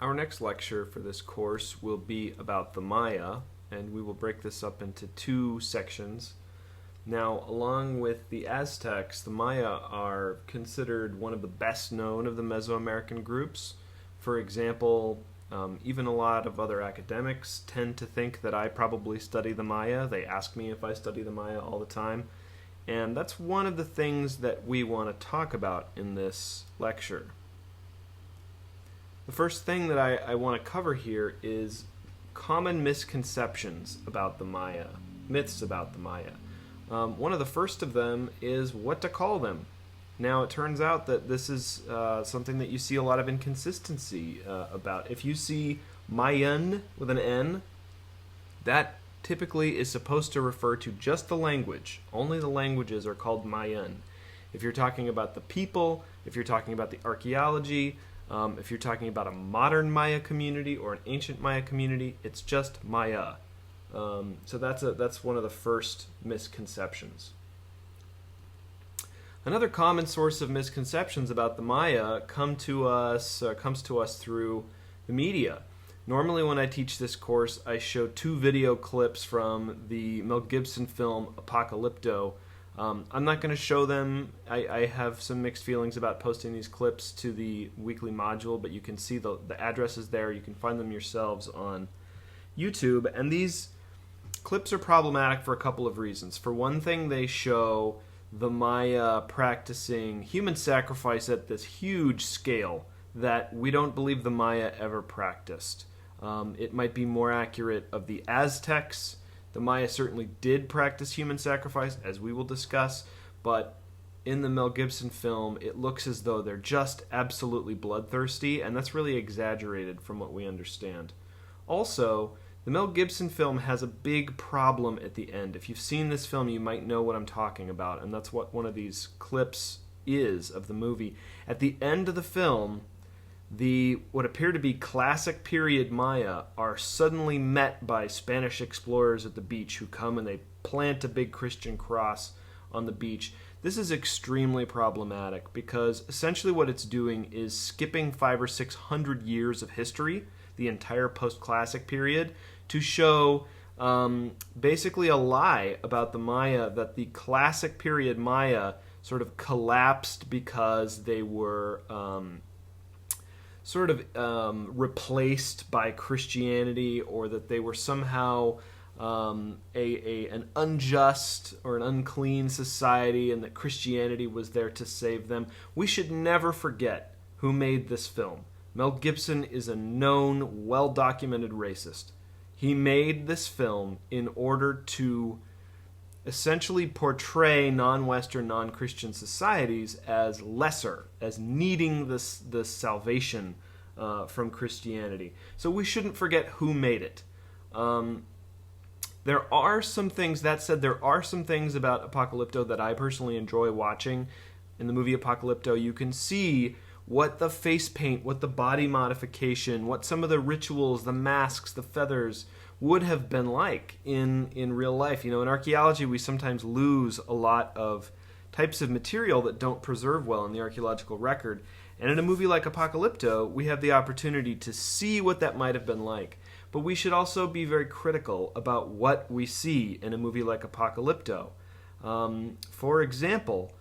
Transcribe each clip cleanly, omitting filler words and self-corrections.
Our next lecture for this course will be about the Maya, and we will break this up into two sections. Now, along with the Aztecs, the Maya are considered one of the best known of the Mesoamerican groups. For example, even a lot of other academics tend to think that I probably study the Maya. They ask me if I study the Maya all the time. And that's one of the things that we want to talk about in this lecture. The first thing that I want to cover here is common misconceptions about the Maya, myths about the Maya. One of the first of them is what to call them. Now, it turns out that this is something that you see a lot of inconsistency about. If you see Mayan with an N, that typically is supposed to refer to just the language. Only the languages are called Mayan. If you're talking about the people, if you're talking about the archaeology, if you're talking about a modern Maya community or an ancient Maya community, it's just Maya. So that's one of the first misconceptions. Another common source of misconceptions about the Maya comes to us through the media. Normally when I teach this course, I show two video clips from the Mel Gibson film Apocalypto. I'm not going to show them. I have some mixed feelings about posting these clips to the weekly module, but you can see the addresses there. You can find them yourselves on YouTube. And these clips are problematic for a couple of reasons. For one thing, they show the Maya practicing human sacrifice at this huge scale that we don't believe the Maya ever practiced. It might be more accurate of the Aztecs. The Maya certainly did practice human sacrifice, as we will discuss, but in the Mel Gibson film, it looks as though they're just absolutely bloodthirsty, and that's really exaggerated from what we understand. Also, the Mel Gibson film has a big problem at the end. If you've seen this film, you might know what I'm talking about, and that's what one of these clips is of the movie. At the end of the film, what appear to be classic period Maya are suddenly met by Spanish explorers at the beach who come and they plant a big Christian cross on the beach. This is extremely problematic because essentially what it's doing is skipping 500 or 600 years of history, the entire post-classic period, to show basically a lie about the Maya, that the classic period Maya sort of collapsed because they were replaced by Christianity, or that they were somehow an unjust or an unclean society and that Christianity was there to save them. We should never forget who made this film. Mel Gibson is a known, well-documented racist. He made this film in order to essentially portray non-Western, non-Christian societies as lesser, as needing this salvation from Christianity. So we shouldn't forget who made it. There are some things, that said, there are some things about Apocalypto that I personally enjoy watching. In the movie Apocalypto, you can see what the face paint, what the body modification, what some of the rituals, the masks, the feathers would have been like in real life. You know, in archaeology, we sometimes lose a lot of types of material that don't preserve well in the archaeological record. And in a movie like Apocalypto, we have the opportunity to see what that might have been like. But we should also be very critical about what we see in a movie like Apocalypto. For example,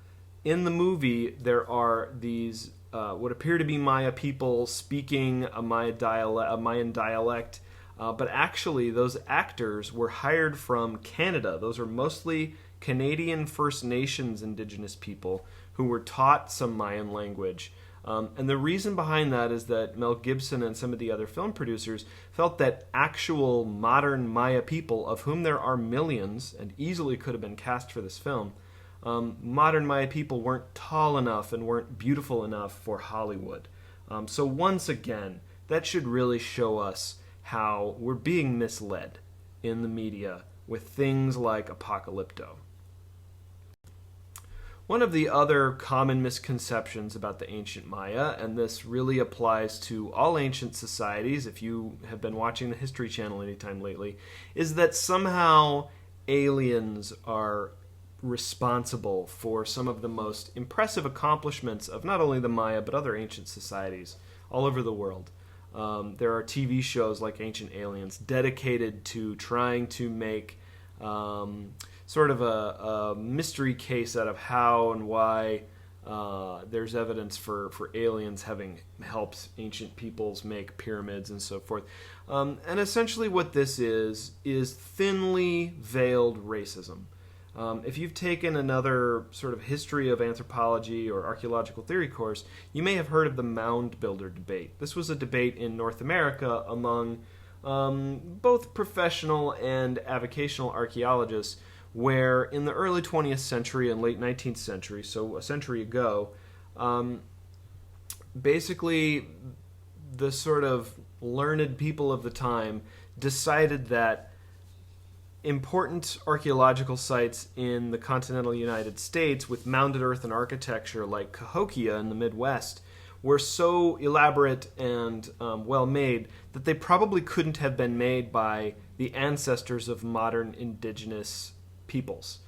in the movie, there are these what appear to be Maya people speaking a Mayan dialect, but actually those actors were hired from Canada. Those are mostly Canadian First Nations Indigenous people who were taught some Mayan language. And the reason behind that is that Mel Gibson and some of the other film producers felt that actual modern Maya people, of whom there are millions and easily could have been cast for this film, modern Maya people weren't tall enough and weren't beautiful enough for Hollywood. So once again, that should really show us how we're being misled in the media with things like Apocalypto. One of the other common misconceptions about the ancient Maya, and this really applies to all ancient societies if you have been watching the History Channel anytime lately, is that somehow aliens are responsible for some of the most impressive accomplishments of not only the Maya but other ancient societies all over the world. There are TV shows like Ancient Aliens dedicated to trying to make sort of a mystery case out of how and why there's evidence for aliens having helped ancient peoples make pyramids and so forth. And essentially what this is thinly veiled racism. If you've taken another sort of history of anthropology or archaeological theory course, you may have heard of the mound builder debate. This was a debate in North America among both professional and avocational archaeologists, where in the early 20th century and late 19th century, so a century ago, basically the sort of learned people of the time decided that important archaeological sites in the continental United States with mounded earthen architecture like Cahokia in the Midwest were so elaborate and well made that they probably couldn't have been made by the ancestors of modern indigenous peoples.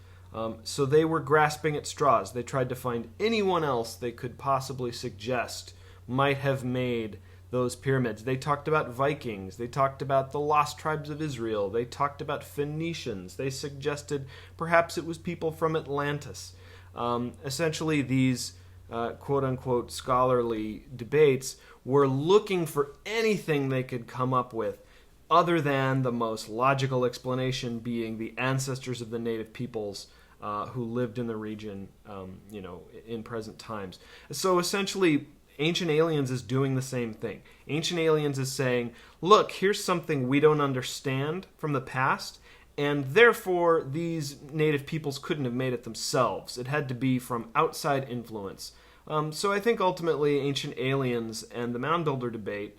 So they were grasping at straws. They tried to find anyone else they could possibly suggest might have made those pyramids. They talked about Vikings. They talked about the lost tribes of Israel. They talked about Phoenicians. They suggested perhaps it was people from Atlantis. Essentially, these quote-unquote scholarly debates were looking for anything they could come up with other than the most logical explanation being the ancestors of the native peoples who lived in the region, in present times. So essentially, Ancient Aliens is doing the same thing. Ancient Aliens is saying, look, here's something we don't understand from the past, and therefore these native peoples couldn't have made it themselves. It had to be from outside influence. So I think ultimately Ancient Aliens and the Mound Builder debate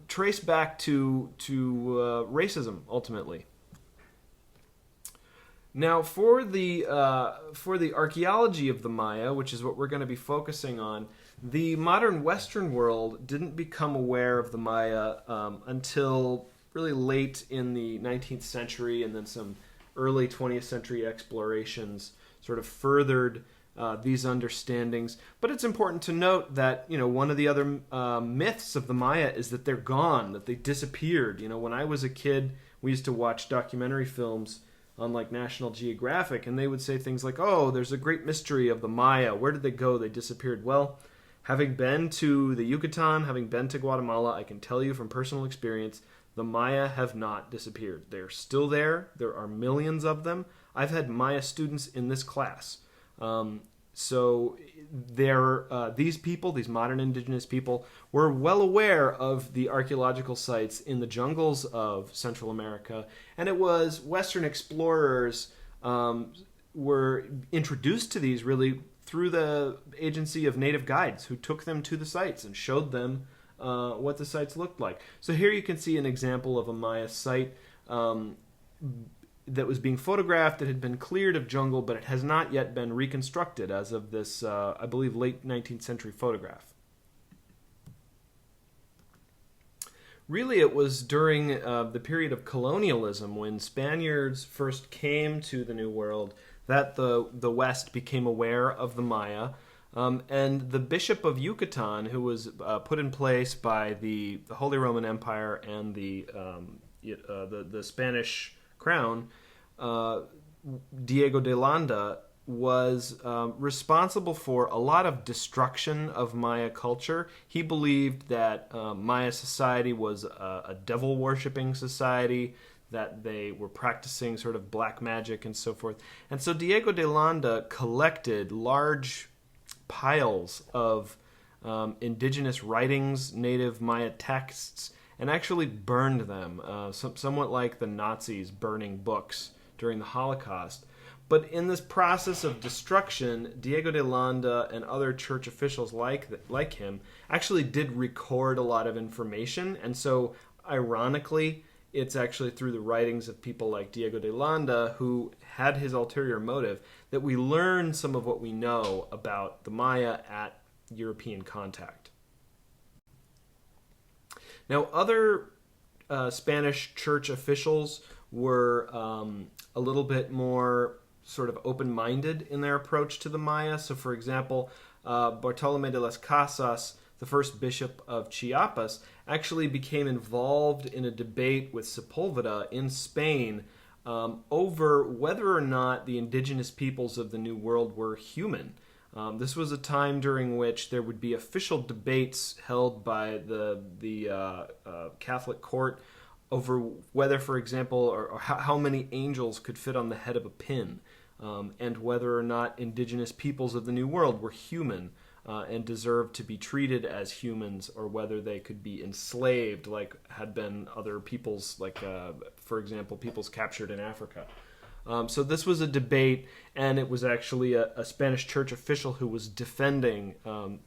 trace back to racism, ultimately. Now, for the archaeology of the Maya, which is what we're going to be focusing on, the modern Western world didn't become aware of the Maya until really late in the 19th century, and then some early 20th century explorations sort of furthered these understandings. But it's important to note that, one of the other myths of the Maya is that they're gone, that they disappeared. When I was a kid, we used to watch documentary films on like National Geographic, and they would say things like, oh, there's a great mystery of the Maya. Where did they go? They disappeared. Well, having been to the Yucatan, having been to Guatemala, I can tell you from personal experience, the Maya have not disappeared. They're still there. There are millions of them. I've had Maya students in this class. So these people, these modern indigenous people, were well aware of the archaeological sites in the jungles of Central America, and it was Western explorers were introduced to these really through the agency of native guides who took them to the sites and showed them what the sites looked like. So here you can see an example of a Maya site that was being photographed. It had been cleared of jungle, but it has not yet been reconstructed as of this, I believe, late 19th century photograph. Really, it was during the period of colonialism, when Spaniards first came to the New World, that the West became aware of the Maya. And the Bishop of Yucatan, who was put in place by the Holy Roman Empire and the Spanish crown, Diego de Landa, was responsible for a lot of destruction of Maya culture. He believed that Maya society was a devil-worshipping society, that they were practicing sort of black magic and so forth. And so Diego de Landa collected large piles of indigenous writings, native Maya texts, and actually burned them, somewhat like the Nazis burning books during the Holocaust. But in this process of destruction, Diego de Landa and other church officials like him actually did record a lot of information. And so, ironically, it's actually through the writings of people like Diego de Landa, who had his ulterior motive, that we learn some of what we know about the Maya at European contact. Now, other Spanish church officials were a little bit more sort of open-minded in their approach to the Maya. So, for example, Bartolomé de las Casas the first bishop of Chiapas, actually became involved in a debate with Sepulveda in Spain over whether or not the indigenous peoples of the New World were human. This was a time during which there would be official debates held by the Catholic court over whether, for example, or how many angels could fit on the head of a pin, and whether or not indigenous peoples of the New World were human and deserved to be treated as humans, or whether they could be enslaved like had been other peoples, like, for example, peoples captured in Africa. So this was a debate, and it was actually a Spanish church official who was defending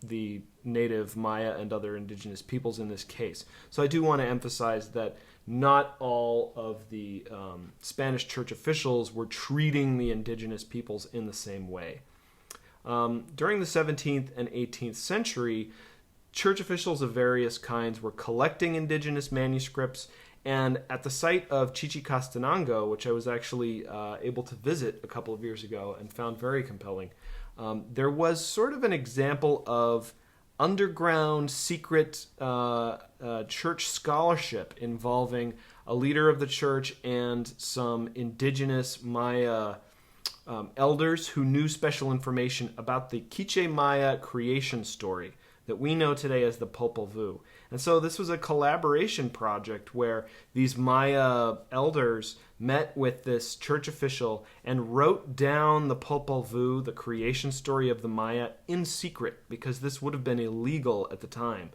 the native Maya and other indigenous peoples in this case. So I do want to emphasize that not all of the Spanish church officials were treating the indigenous peoples in the same way. During the 17th and 18th century, church officials of various kinds were collecting indigenous manuscripts, and at the site of Chichicastenango, which I was actually able to visit a couple of years ago and found very compelling, there was sort of an example of underground secret church scholarship involving a leader of the church and some indigenous Maya elders who knew special information about the Quiche Maya creation story that we know today as the Popol Vuh. And so this was a collaboration project where these Maya elders met with this church official and wrote down the Popol Vuh, the creation story of the Maya, in secret, because this would have been illegal at the time.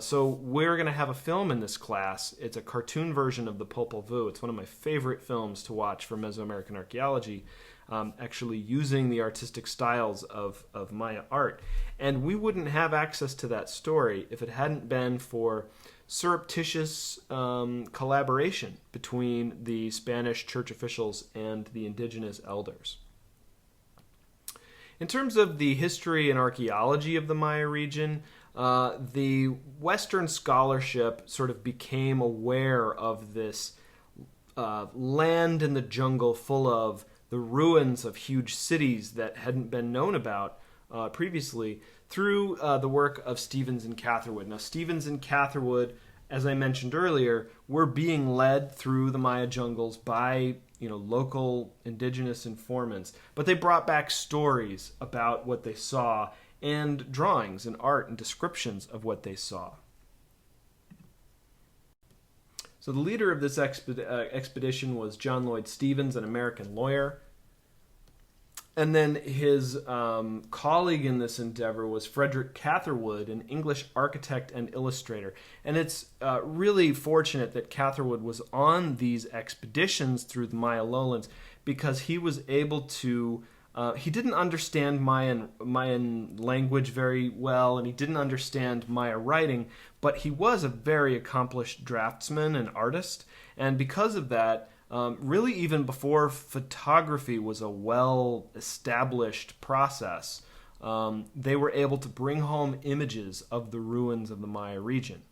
So we're going to have a film in this class. It's a cartoon version of the Popol Vuh. It's one of my favorite films to watch for Mesoamerican archaeology, actually using the artistic styles of Maya art. And we wouldn't have access to that story if it hadn't been for surreptitious collaboration between the Spanish church officials and the indigenous elders. In terms of the history and archaeology of the Maya region, the Western scholarship sort of became aware of this land in the jungle full of the ruins of huge cities that hadn't been known about previously through the work of Stevens and Catherwood. Now, Stevens and Catherwood, as I mentioned earlier, were being led through the Maya jungles by local indigenous informants, but they brought back stories about what they saw and drawings and art and descriptions of what they saw. So the leader of this expedition was John Lloyd Stevens, an American lawyer. And then his colleague in this endeavor was Frederick Catherwood, an English architect and illustrator. And it's really fortunate that Catherwood was on these expeditions through the Maya lowlands, because he was able to he didn't understand Mayan language very well, and he didn't understand Maya writing, but he was a very accomplished draftsman and artist. And because of that, really even before photography was a well-established process, they were able to bring home images of the ruins of the Maya region.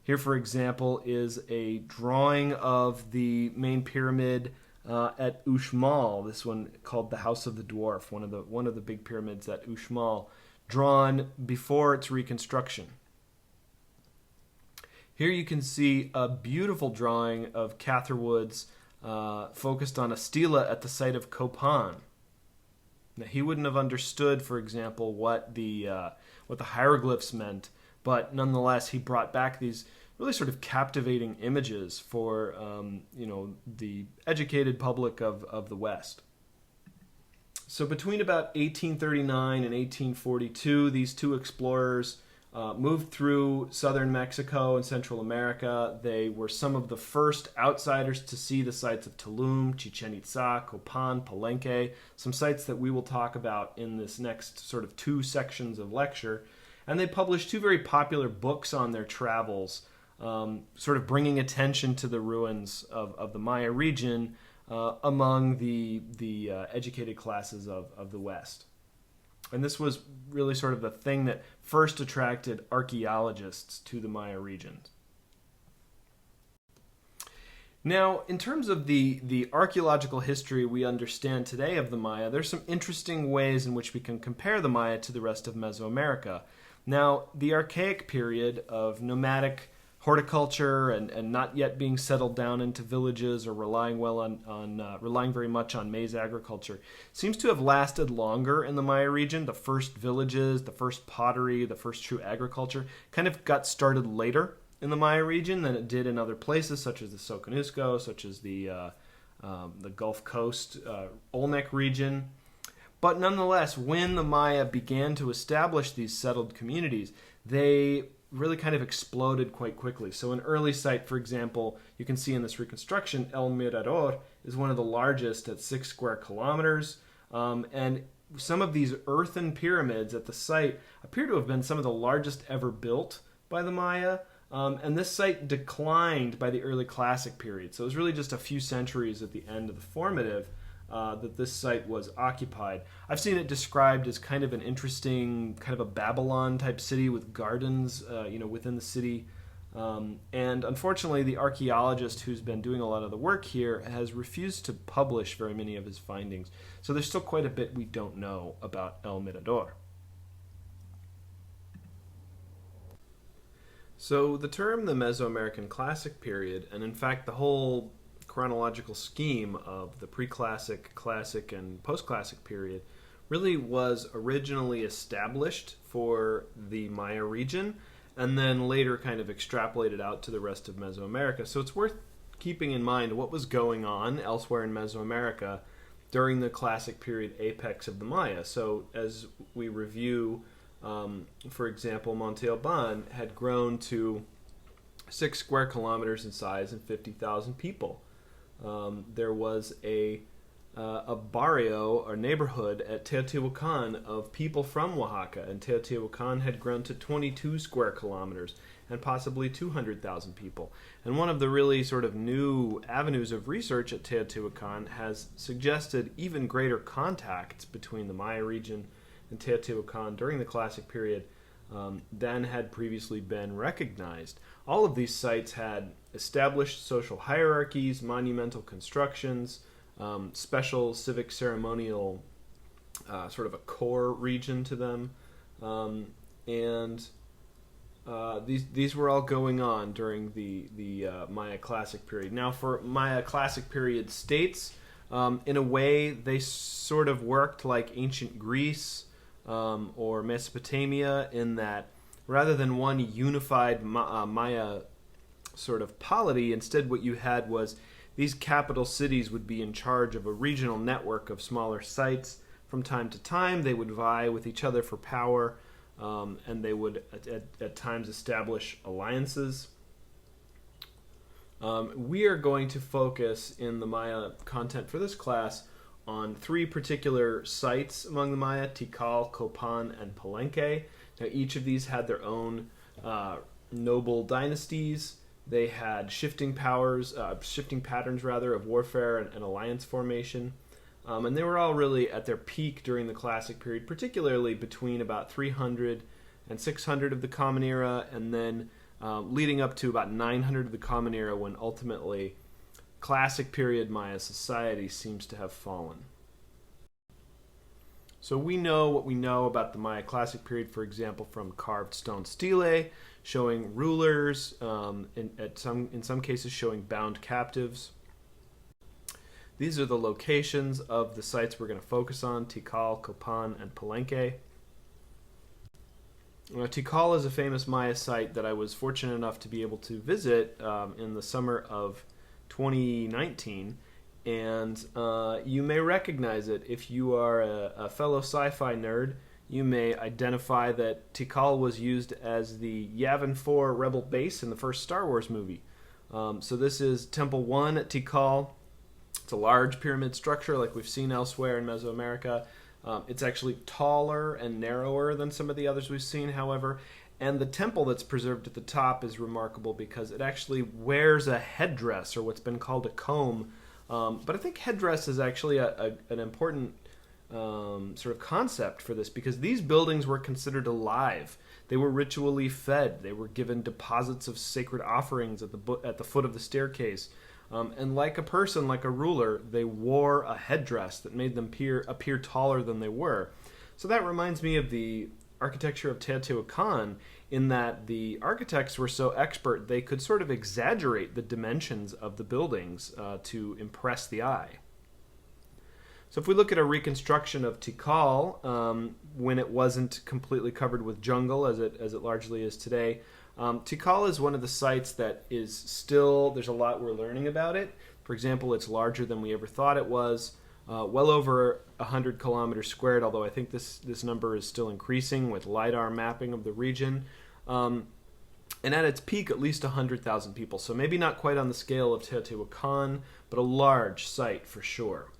Here, for example, is a drawing of the main pyramid at Uxmal, this one called the House of the Dwarf, one of the big pyramids at Uxmal, drawn before its reconstruction. Here you can see a beautiful drawing of Catherwood's focused on a stela at the site of Copan. Now, he wouldn't have understood, for example, what the hieroglyphs meant, but nonetheless he brought back these really sort of captivating images for the educated public of the West. So between about 1839 and 1842, these two explorers moved through southern Mexico and Central America. They were some of the first outsiders to see the sites of Tulum, Chichen Itza, Copan, Palenque, some sites that we will talk about in this next sort of two sections of lecture. And they published two very popular books on their travels, sort of bringing attention to the ruins of the Maya region among the educated classes of the West. And this was really sort of the thing that first attracted archaeologists to the Maya region. Now, in terms of the archaeological history we understand today of the Maya, there's some interesting ways in which we can compare the Maya to the rest of Mesoamerica. Now, the archaic period of nomadic horticulture and not yet being settled down into villages or relying relying very much on maize agriculture seems to have lasted longer in the Maya region. The first villages, the first pottery, the first true agriculture kind of got started later in the Maya region than it did in other places, such as the Soconusco, such as the Gulf Coast, Olmec region. But nonetheless, when the Maya began to establish these settled communities, they really kind of exploded quite quickly. So an early site, for example, you can see in this reconstruction, El Mirador is one of the largest at 6 square kilometers. And some of these earthen pyramids at the site appear to have been some of the largest ever built by the Maya. And this site declined by the early classic period. So it was really just a few centuries at the end of the formative that this site was occupied. I've seen it described as kind of an interesting, kind of a Babylon type city with gardens, within the city. And unfortunately, the archaeologist who's been doing a lot of the work here has refused to publish very many of his findings. So there's still quite a bit we don't know about El Mirador. So the term the Mesoamerican Classic Period, and in fact the whole chronological scheme of the pre-classic, classic, and post-classic period really was originally established for the Maya region and then later kind of extrapolated out to the rest of Mesoamerica. So it's worth keeping in mind what was going on elsewhere in Mesoamerica during the classic period apex of the Maya. So as we review, for example, Monte Alban had grown to 6 square kilometers in size and 50,000 people. There was a barrio or neighborhood at Teotihuacan of people from Oaxaca, and Teotihuacan had grown to 22 square kilometers and possibly 200,000 people. And one of the really sort of new avenues of research at Teotihuacan has suggested even greater contacts between the Maya region and Teotihuacan during the Classic period than had previously been recognized. All of these sites had established social hierarchies, monumental constructions, special civic ceremonial, sort of a core region to them, and these were all going on during the Maya Classic period. Now, for Maya Classic period states, in a way, they sort of worked like ancient Greece or Mesopotamia in that rather than one unified Maya sort of polity, instead what you had was these capital cities would be in charge of a regional network of smaller sites. From time to time, they would vie with each other for power, and they would at times establish alliances. We are going to focus in the Maya content for this class on 3 particular sites among the Maya: Tikal, Copan, and Palenque. Now, each of these had their own noble dynasties. They had shifting patterns of warfare and alliance formation. And they were all really at their peak during the Classic period, particularly between about 300 and 600 of the Common Era, and then leading up to about 900 of the Common Era, when ultimately Classic period Maya society seems to have fallen. So we know what we know about the Maya Classic period, for example, from carved stone stelae showing rulers, in some cases showing bound captives. These are the locations of the sites we're going to focus on: Tikal, Copan, and Palenque. Tikal is a famous Maya site that I was fortunate enough to be able to visit in the summer of 2019, and you may recognize it. If you are a fellow sci-fi nerd, you may identify that Tikal was used as the Yavin 4 rebel base in the first Star Wars movie. So this is Temple 1 at Tikal. It's a large pyramid structure like we've seen elsewhere in Mesoamerica. It's actually taller and narrower than some of the others we've seen, however. And the temple that's preserved at the top is remarkable because it actually wears a headdress, or what's been called a comb. But I think headdress is actually an important sort of concept for this, because these buildings were considered alive. They were ritually fed. They were given deposits of sacred offerings at the foot of the staircase. And like a person, like a ruler, they wore a headdress that made them appear taller than they were. So that reminds me of the architecture of Teotihuacan in that the architects were so expert they could sort of exaggerate the dimensions of the buildings to impress the eye. So if we look at a reconstruction of Tikal, when it wasn't completely covered with jungle, as it largely is today, Tikal is one of the sites that is still, there's a lot we're learning about it. For example, it's larger than we ever thought it was, well over 100 kilometers squared, although I think this number is still increasing with LiDAR mapping of the region. And at its peak, at least 100,000 people. So maybe not quite on the scale of Teotihuacan, but a large site for sure.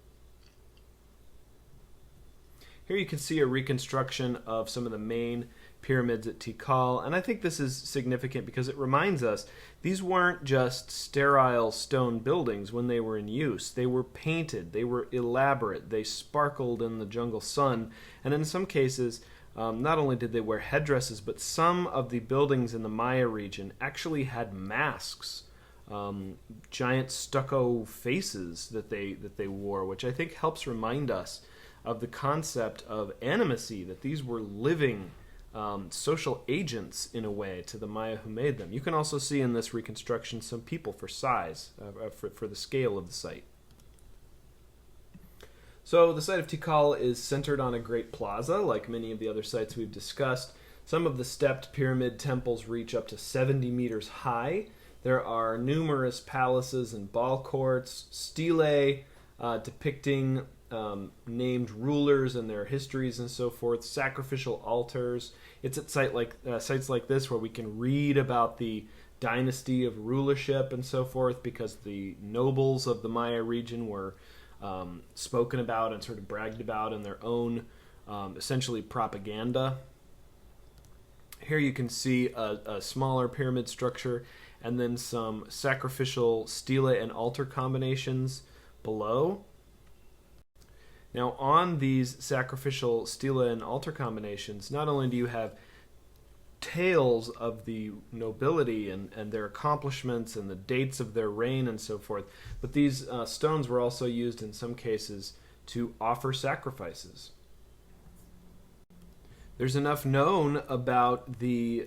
Here you can see a reconstruction of some of the main pyramids at Tikal, and I think this is significant because it reminds us these weren't just sterile stone buildings when they were in use. They were painted, they were elaborate, they sparkled in the jungle sun, and in some cases, not only did they wear headdresses, but some of the buildings in the Maya region actually had masks, giant stucco faces that they wore, which I think helps remind us of the concept of animacy, that these were living social agents in a way to the Maya who made them. You can also see in this reconstruction some people for size, for the scale of the site. So the site of Tikal is centered on a great plaza, like many of the other sites we've discussed. Some of the stepped pyramid temples reach up to 70 meters high. There are numerous palaces and ball courts, stelae depicting named rulers and their histories and so forth, sacrificial altars. It's at sites like this where we can read about the dynasty of rulership and so forth, because the nobles of the Maya region were spoken about and sort of bragged about in their own essentially propaganda. Here you can see a smaller pyramid structure and then some sacrificial stelae and altar combinations below. Now, on these sacrificial stelae and altar combinations, not only do you have tales of the nobility and their accomplishments and the dates of their reign and so forth, but these stones were also used in some cases to offer sacrifices. There's enough known about the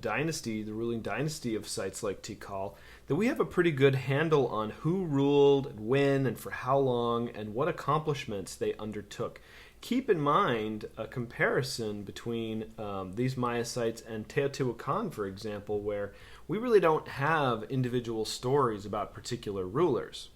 dynasty, the ruling dynasty of sites like Tikal, that we have a pretty good handle on who ruled, and when, and for how long, and what accomplishments they undertook. Keep in mind a comparison between these Maya sites and Teotihuacan, for example, where we really don't have individual stories about particular rulers.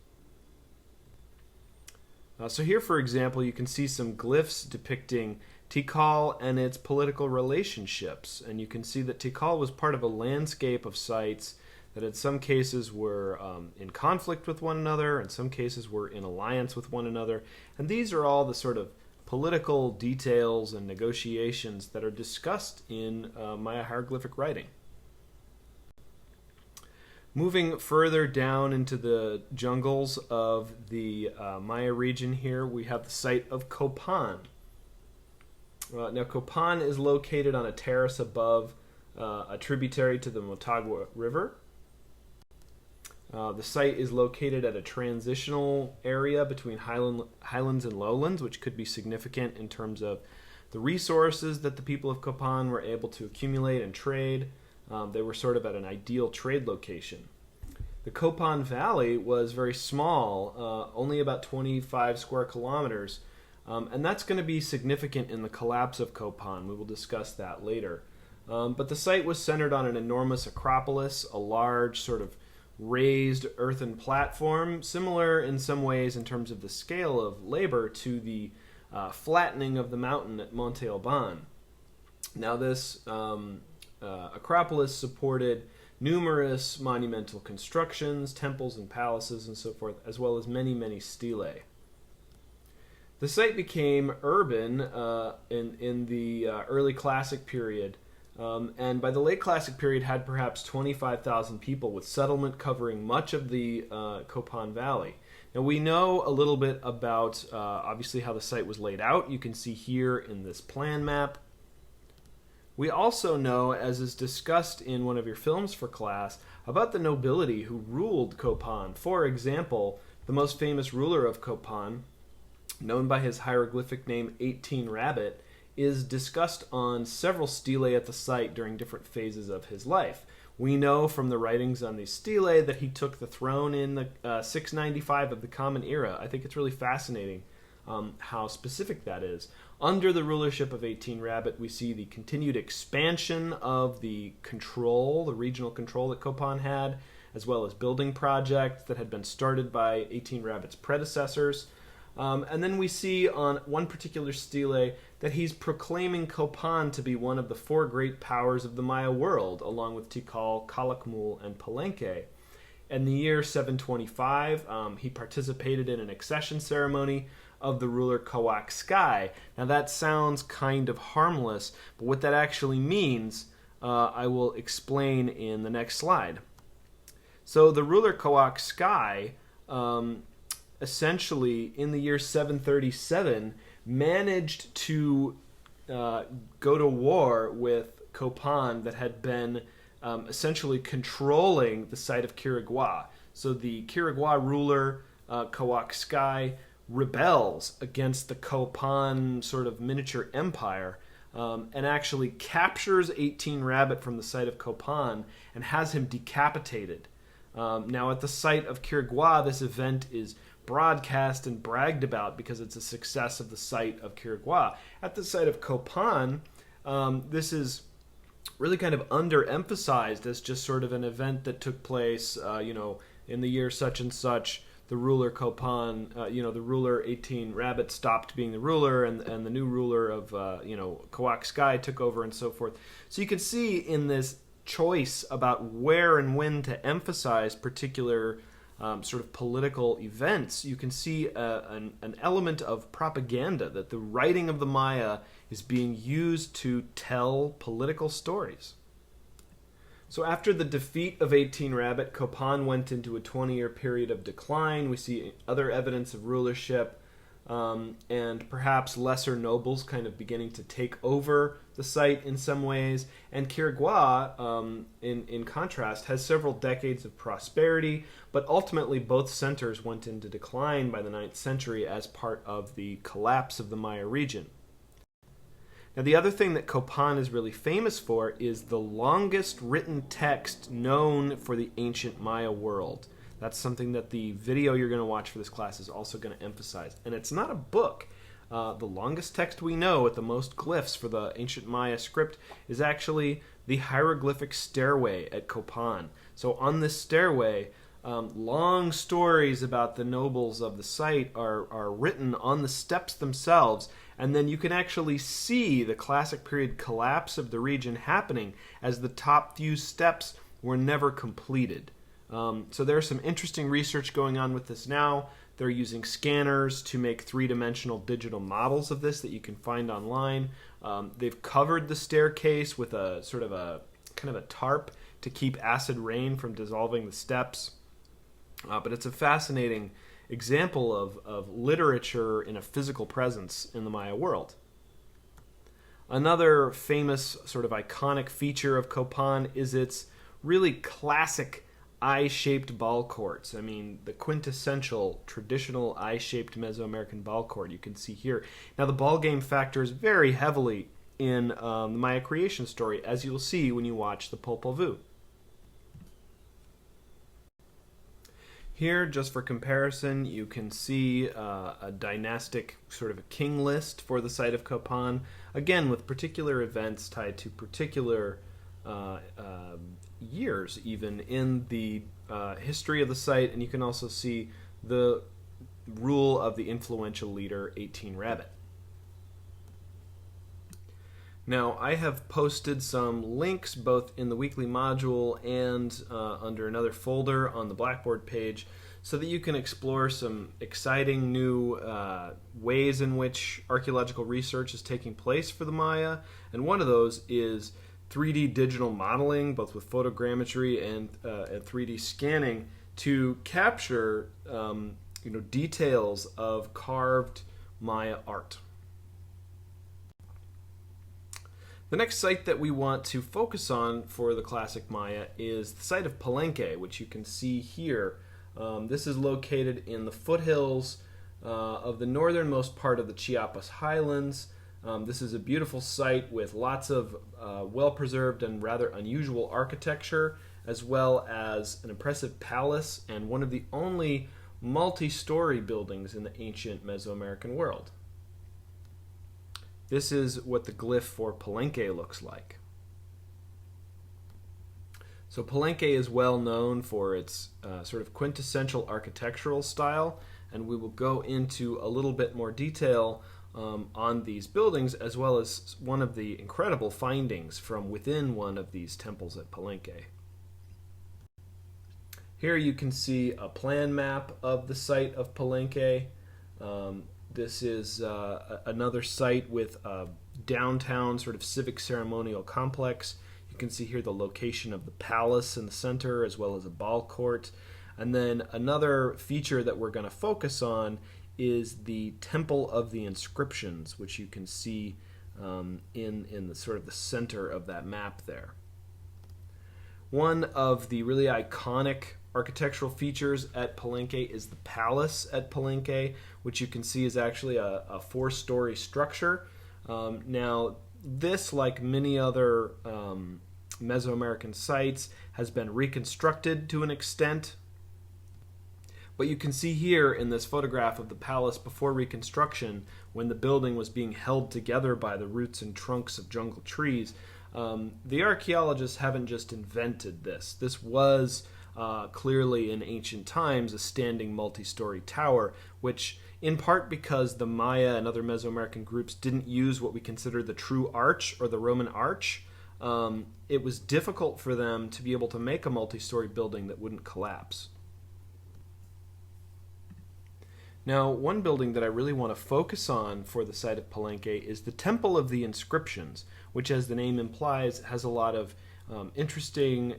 So here, for example, you can see some glyphs depicting Tikal and its political relationships, and you can see that Tikal was part of a landscape of sites that in some cases were in conflict with one another, in some cases were in alliance with one another, and these are all the sort of political details and negotiations that are discussed in Maya hieroglyphic writing. Moving further down into the jungles of the Maya region here, we have the site of Copan. Now, Copan is located on a terrace above a tributary to the Motagua River. The site is located at a transitional area between highlands and lowlands, which could be significant in terms of the resources that the people of Copan were able to accumulate and trade. They were sort of at an ideal trade location. The Copan Valley was very small, only about 25 square kilometers, and that's going to be significant in the collapse of Copan. We will discuss that later. But the site was centered on an enormous acropolis, a large sort of raised earthen platform, similar in some ways in terms of the scale of labor to the flattening of the mountain at Monte Alban. Now this acropolis supported numerous monumental constructions, temples and palaces and so forth, as well as many, many stelae. The site became urban in the early Classic period, and by the late Classic period had perhaps 25,000 people, with settlement covering much of the Copan Valley. Now we know a little bit about obviously how the site was laid out. You can see here in this plan map. We also know, as is discussed in one of your films for class, about the nobility who ruled Copan. For example, the most famous ruler of Copan, known by his hieroglyphic name 18 Rabbit, is discussed on several stelae at the site during different phases of his life. We know from the writings on these stelae that he took the throne in the 695 of the Common Era. I think it's really fascinating how specific that is. Under the rulership of 18 Rabbit, we see the continued expansion of the control, the regional control that Copan had, as well as building projects that had been started by 18 Rabbit's predecessors. And then we see on one particular stele that he's proclaiming Copan to be one of the four great powers of the Maya world, along with Tikal, Calakmul, and Palenque. In the year 725, he participated in an accession ceremony of the ruler Kawak Sky. Now that sounds kind of harmless, but what that actually means, I will explain in the next slide. So the ruler Kawak Sky, essentially in the year 737, managed to go to war with Copan that had been essentially controlling the site of Quirigua. So the Quirigua ruler, Kawak Sky, rebels against the Copan sort of miniature empire and actually captures 18 Rabbit from the site of Copan and has him decapitated. Now at the site of Quirigua, this event is broadcast and bragged about because it's a success of the site of Quirigua. At the site of Copan, this is really kind of underemphasized as just sort of an event that took place, in the year such and such. The ruler Copan, the ruler 18 Rabbit stopped being the ruler, and the new ruler of, Kawak Sky took over, and so forth. So you can see in this choice about where and when to emphasize particular sort of political events, you can see an element of propaganda, that the writing of the Maya is being used to tell political stories. So after the defeat of 18 Rabbit, Copan went into a 20-year period of decline. We see other evidence of rulership and perhaps lesser nobles kind of beginning to take over the site in some ways. And Quirigua, in contrast, has several decades of prosperity, but ultimately both centers went into decline by the 9th century as part of the collapse of the Maya region. Now, the other thing that Copan is really famous for is the longest written text known for the ancient Maya world. That's something that the video you're going to watch for this class is also going to emphasize. And it's not a book. The longest text we know with the most glyphs for the ancient Maya script is actually the hieroglyphic stairway at Copan. So on this stairway, long stories about the nobles of the site are written on the steps themselves, and then you can actually see the classic period collapse of the region happening as the top few steps were never completed. So there's some interesting research going on with this now. They're using scanners to make three-dimensional digital models of this that you can find online. They've covered the staircase with a sort of a kind of a tarp to keep acid rain from dissolving the steps. But it's a fascinating example of literature in a physical presence in the Maya world. Another famous sort of iconic feature of Copan is its really classic eye-shaped ball courts. I mean, the quintessential traditional eye-shaped Mesoamerican ball court you can see here. Now, the ball game factors very heavily in the Maya creation story, as you'll see when you watch the Popol Vuh. Here, just for comparison, you can see a dynastic sort of a king list for the site of Copan, again with particular events tied to particular years even in the history of the site, and you can also see the rule of the influential leader 18 Rabbit. Now, I have posted some links both in the weekly module and under another folder on the Blackboard page so that you can explore some exciting new ways in which archaeological research is taking place for the Maya. And one of those is 3D digital modeling, both with photogrammetry and 3D scanning, to capture details of carved Maya art. The next site that we want to focus on for the classic Maya is the site of Palenque, which you can see here. This is located in the foothills of the northernmost part of the Chiapas Highlands. This is a beautiful site with lots of well-preserved and rather unusual architecture, as well as an impressive palace and one of the only multi-story buildings in the ancient Mesoamerican world. This is what the glyph for Palenque looks like. So Palenque is well known for its sort of quintessential architectural style, and we will go into a little bit more detail on these buildings, as well as one of the incredible findings from within one of these temples at Palenque. Here you can see a plan map of the site of Palenque. This is another site with a downtown sort of civic ceremonial complex. You can see here the location of the palace in the center, as well as a ball court. And then another feature that we're going to focus on is the Temple of the Inscriptions, which you can see in the sort of the center of that map there. One of the really iconic architectural features at Palenque is the palace at Palenque, which you can see is actually a four-story structure. Now, this, like many other Mesoamerican sites, has been reconstructed to an extent. But you can see here in this photograph of the palace before reconstruction, when the building was being held together by the roots and trunks of jungle trees, the archaeologists haven't just invented this. This was clearly in ancient times a standing multi-story tower, which in part because the Maya and other Mesoamerican groups didn't use what we consider the true arch or the Roman arch, it was difficult for them to be able to make a multi-story building that wouldn't collapse. Now, one building that I really want to focus on for the site of Palenque is the Temple of the Inscriptions, which, as the name implies, has a lot of interesting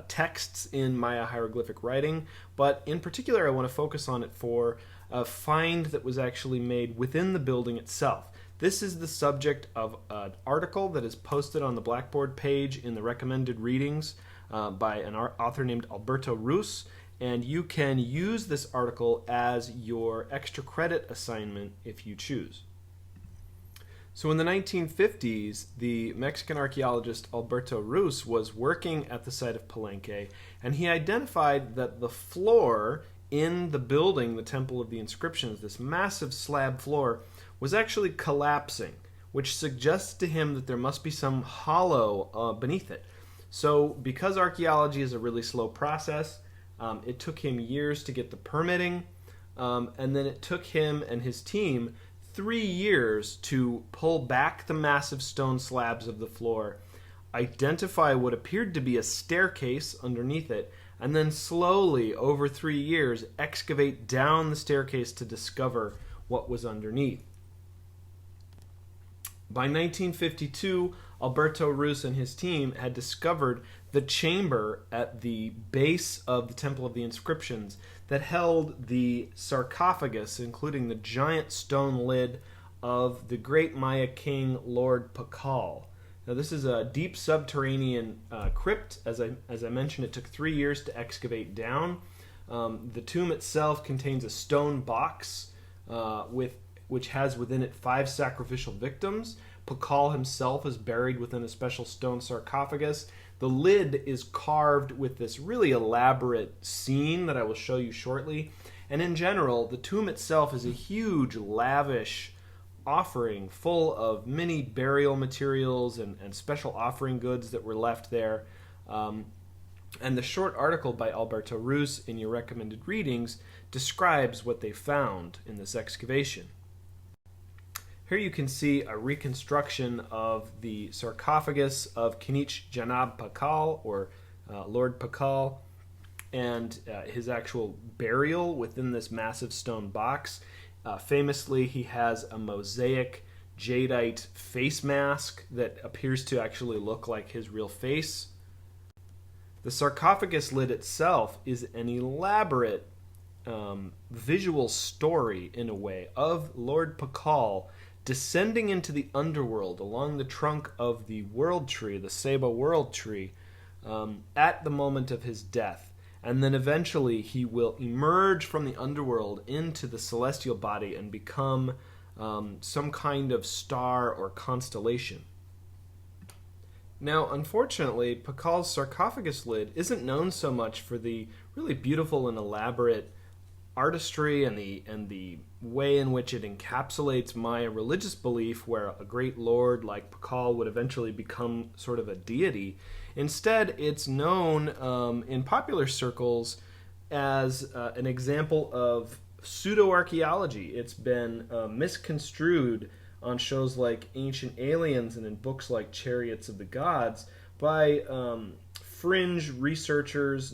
texts in Maya hieroglyphic writing, but in particular I want to focus on it for a find that was actually made within the building itself. This is the subject of an article that is posted on the Blackboard page in the recommended readings by an author named Alberto Rus, and you can use this article as your extra credit assignment if you choose. So in the 1950s, the Mexican archaeologist Alberto Rus was working at the site of Palenque, and he identified that the floor in the building, the Temple of the Inscriptions, this massive slab floor, was actually collapsing, which suggests to him that there must be some hollow beneath it. So because archaeology is a really slow process, it took him years to get the permitting, and then it took him and his team 3 years to pull back the massive stone slabs of the floor, identify what appeared to be a staircase underneath it, and then slowly, over 3 years, excavate down the staircase to discover what was underneath. By 1952, Alberto Rus and his team had discovered the chamber at the base of the Temple of the Inscriptions that held the sarcophagus, including the giant stone lid of the great Maya king Lord Pakal. Now, this is a deep subterranean crypt. As I mentioned, it took 3 years to excavate down. The tomb itself contains a stone box which has within it 5 sacrificial victims. Pakal himself is buried within a special stone sarcophagus. The lid is carved with this really elaborate scene that I will show you shortly. And in general, the tomb itself is a huge, lavish offering full of many burial materials and special offering goods that were left there. And the short article by Alberto Rus in your recommended readings describes what they found in this excavation. Here you can see a reconstruction of the sarcophagus of Kinich Janab Pakal, or Lord Pakal, and his actual burial within this massive stone box. Famously, he has a mosaic jadeite face mask that appears to actually look like his real face. The sarcophagus lid itself is an elaborate visual story, in a way, of Lord Pakal descending into the underworld along the trunk of the world tree, the Seba world tree, at the moment of his death. And then eventually he will emerge from the underworld into the celestial body and become some kind of star or constellation. Now, unfortunately, Pakal's sarcophagus lid isn't known so much for the really beautiful and elaborate artistry and the way in which it encapsulates Maya religious belief, where a great lord like Pakal would eventually become sort of a deity. Instead, it's known in popular circles as an example of pseudo-archaeology. It's been misconstrued on shows like Ancient Aliens and in books like Chariots of the Gods by fringe researchers,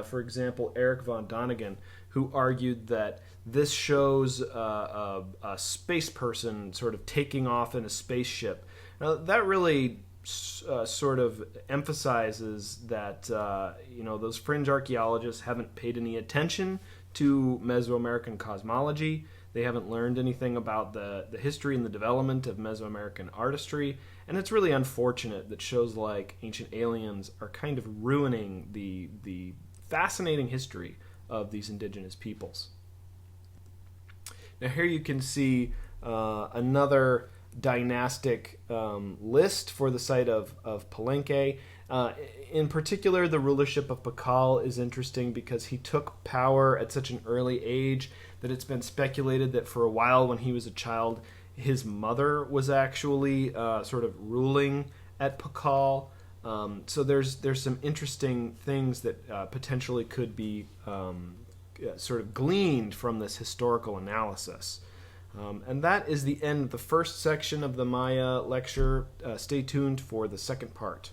for example, Eric von Donigan, who argued that this shows a space person sort of taking off in a spaceship. Now, that really sort of emphasizes that those fringe archaeologists haven't paid any attention to Mesoamerican cosmology. They haven't learned anything about the history and the development of Mesoamerican artistry, and it's really unfortunate that shows like Ancient Aliens are kind of ruining the fascinating history of these indigenous peoples. Now here you can see another dynastic list for the site of Palenque. In particular, the rulership of Pakal is interesting because he took power at such an early age that it's been speculated that for a while when he was a child, his mother was actually sort of ruling at Pakal. So there's some interesting things that potentially could be sort of gleaned from this historical analysis. And that is the end of the first section of the Maya lecture. Stay tuned for the second part.